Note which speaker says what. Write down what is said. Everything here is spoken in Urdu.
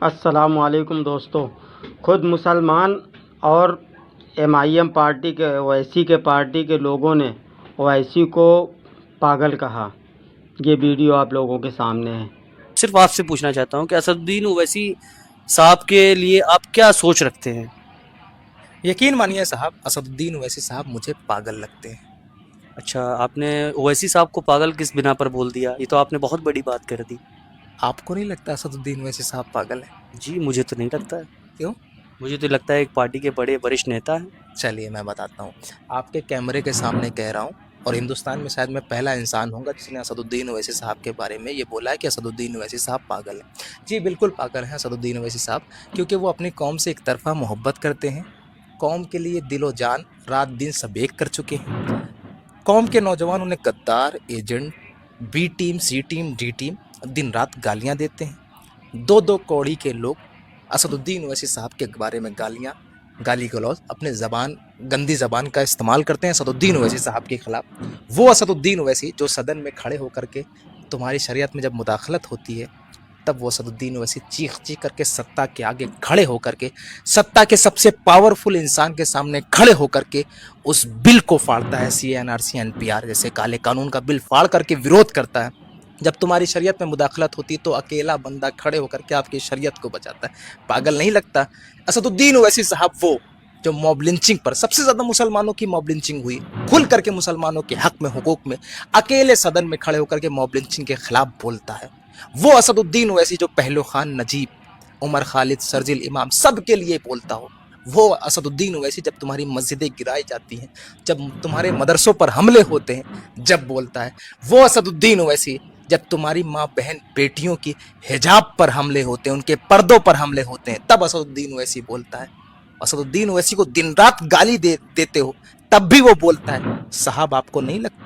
Speaker 1: السلام علیکم دوستو، خود مسلمان اور MIM پارٹی کے اویسی کے پارٹی کے لوگوں نے اویسی کو پاگل کہا۔ یہ ویڈیو آپ لوگوں کے سامنے ہے۔
Speaker 2: صرف آپ سے پوچھنا چاہتا ہوں کہ اسد الدین اویسی صاحب کے لیے آپ کیا سوچ رکھتے ہیں؟
Speaker 3: یقین مانیے صاحب، اسد الدین اویسی صاحب مجھے پاگل لگتے ہیں۔
Speaker 2: اچھا، آپ نے اویسی صاحب کو پاگل کس بنا پر بول دیا؟ یہ تو آپ نے بہت بڑی بات کر دی۔
Speaker 3: آپ کو نہیں لگتا اسد الدین اویسی صاحب پاگل ہیں؟
Speaker 2: جی مجھے تو نہیں لگتا ہے۔
Speaker 3: کیوں؟
Speaker 2: مجھے تو لگتا ہے ایک پارٹی کے بڑے وریشٹھ نیتا ہیں۔
Speaker 3: چلیے میں بتاتا ہوں، آپ کے کیمرے کے سامنے کہہ رہا ہوں، اور ہندوستان میں شاید میں پہلا انسان ہوں گا جس نے اسد الدین اویسی صاحب کے بارے میں یہ بولا ہے کہ اسد الدین اویسی صاحب پاگل ہیں۔ جی بالکل پاگل ہیں اسد الدین اویسی صاحب، کیونکہ وہ اپنی قوم سے ایک طرفہ محبت کرتے ہیں، قوم کے لیے دل و جان رات دن سب ایک کر چکے ہیں۔ قوم کے نوجوان انہیں غدار، agent, B team, C team, D team دن رات گالیاں دیتے ہیں۔ دو کوڑی کے لوگ اسد الدین اویسی صاحب کے بارے میں گالی گلوز اپنے گندی زبان کا استعمال کرتے ہیں اسد الدین اویسی صاحب کے خلاف۔ وہ اسد الدین اویسی جو صدن میں کھڑے ہو کر کے تمہاری شریعت میں جب مداخلت ہوتی ہے تب وہ اسد الدین اویسی چیخ کر کے ستا کے آگے کھڑے ہو کر کے، ستا کے سب سے پاورفل انسان کے سامنے کھڑے ہو کر کے اس بل کو پھاڑتا ہے، CNRC NPR جیسے کالے قانون کا بل پھاڑ کر کے ویروਧ کرتا ہے۔ جب تمہاری شریعت میں مداخلت ہوتی تو اکیلا بندہ کھڑے ہو کر کے آپ کی شریعت کو بچاتا ہے۔ پاگل نہیں لگتا؟ اسد الدین اویسی صاحب وہ جو موب لنچنگ پر سب سے زیادہ مسلمانوں کی موب لنچنگ ہوئی، کھل کر کے مسلمانوں کے حق میں، حقوق میں اکیلے صدن میں کھڑے ہو کر کے موب لنچنگ کے خلاف بولتا ہے، وہ اسد الدین اویسی جو پہلو خان نجیب، عمر خالد، شرجیل امام سب کے لیے بولتا ہو، وہ اسد الدین اویسی جب تمہاری مسجدیں گرائی جاتی ہیں، جب تمہارے مدرسوں پر حملے ہوتے ہیں جب بولتا ہے، وہ اسد الدین اویسی جب تمہاری ماں بہن بیٹیوں کی حجاب پر حملے ہوتے ہیں، ان کے پردوں پر حملے ہوتے ہیں، تب اسد الدین اویسی بولتا ہے۔ اسد الدین اویسی کو دن رات گالی دیتے ہو تب بھی وہ بولتا ہے۔ صاحب آپ کو نہیں لگتا